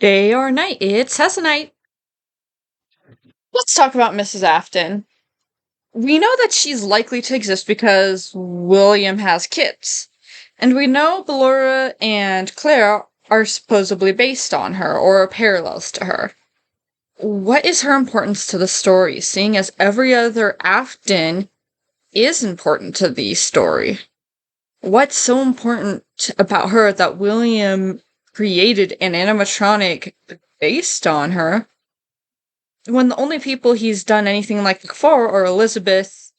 Day or night, it's Hessenite. Let's talk about Mrs. Afton. We know that she's likely to exist because William has kids. And we know Ballora and Claire are supposedly based on her or parallels to her. What is her importance to the story, seeing as every other Afton is important to the story? What's so important about her that William created an animatronic based on her when the only people he's done anything like before are Elizabeth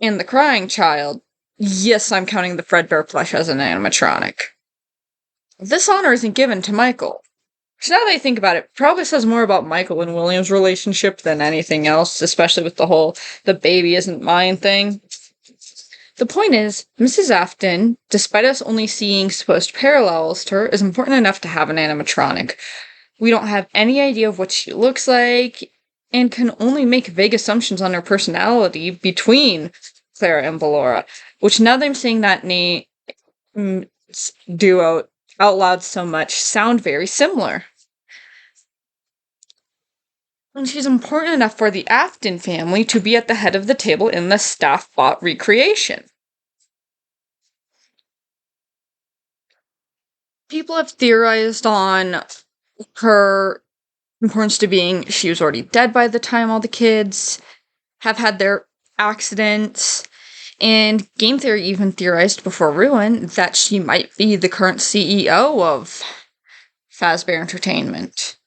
and the Crying Child? Yes, I'm counting the Fredbear plush as an animatronic. This honor isn't given to Michael. So now that I think about it, probably says more about Michael and William's relationship than anything else, especially with the whole the baby isn't mine thing. The point is, Mrs. Afton, despite us only seeing supposed parallels to her, is important enough to have an animatronic. We don't have any idea of what she looks like, and can only make vague assumptions on her personality between Clara and Ballora, which now that I'm saying that name duo out loud so much, sound very similar. And she's important enough for the Afton family to be at the head of the table in the staff-bought recreation. People have theorized on her importance to being she was already dead by the time all the kids have had their accidents, and game theory even theorized before Ruin that she might be the current CEO of Fazbear Entertainment.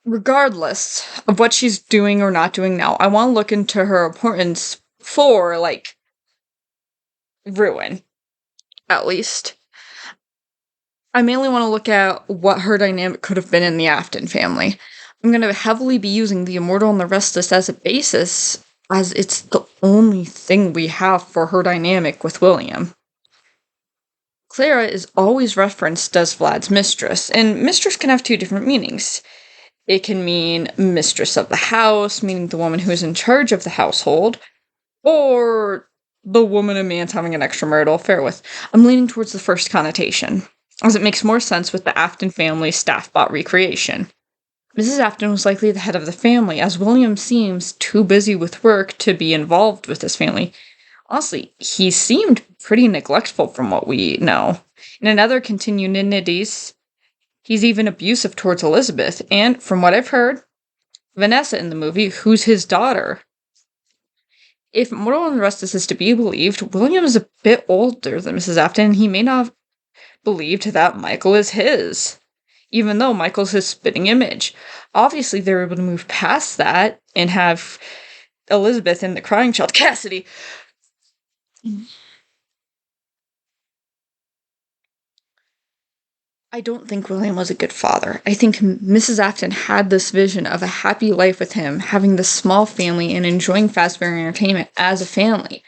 Regardless of what she's doing or not doing now, I want to look into her importance for, Ruin, at least. I mainly want to look at what her dynamic could have been in the Afton family. I'm going to heavily be using The Immortal and the Restless as a basis, as it's the only thing we have for her dynamic with William. Clara is always referenced as Vlad's mistress, and mistress can have two different meanings. It can mean mistress of the house, meaning the woman who is in charge of the household, or the woman a man's having an extramarital affair with. I'm leaning towards the first connotation, as it makes more sense with the Afton family staff-bought recreation. Mrs. Afton was likely the head of the family, as William seems too busy with work to be involved with his family. Honestly, he seemed pretty neglectful from what we know. In other continuities, he's even abusive towards Elizabeth, and from what I've heard, Vanessa in the movie, who's his daughter. If Mortal and the Restless is to be believed, William is a bit older than Mrs. Afton, and he may not have believed that Michael is his, even though Michael's his spitting image. Obviously, they were able to move past that and have Elizabeth and the Crying Child, Cassidy. I don't think William was a good father. I think Mrs. Afton had this vision of a happy life with him, having this small family and enjoying Fazbear Entertainment as a family.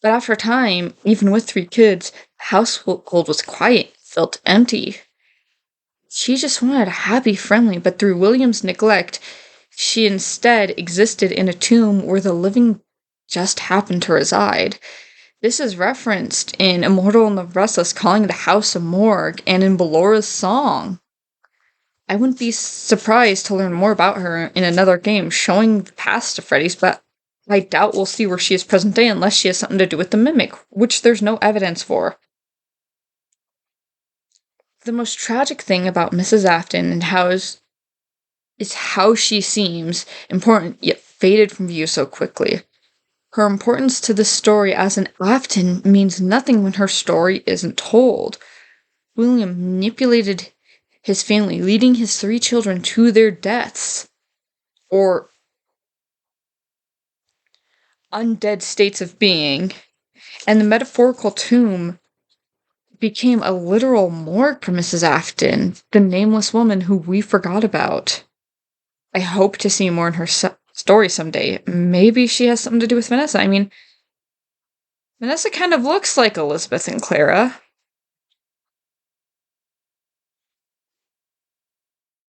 But after a time, even with 3 kids, the household was quiet, felt empty. She just wanted a happy family, but through William's neglect, she instead existed in a tomb where the living just happened to reside. This is referenced in Immortal and the Restless calling the house a morgue, and in Ballora's song. I wouldn't be surprised to learn more about her in another game showing the past of Freddy's, but I doubt we'll see where she is present day unless she has something to do with the Mimic, which there's no evidence for. The most tragic thing about Mrs. Afton and is how she seems important yet faded from view so quickly. Her importance to the story as an Afton means nothing when her story isn't told. William manipulated his family, leading his 3 children to their deaths, or undead states of being, and the metaphorical tomb became a literal morgue for Mrs. Afton, the nameless woman who we forgot about. I hope to see more in her story someday. Maybe she has something to do with Vanessa. I mean, Vanessa kind of looks like Elizabeth and Clara.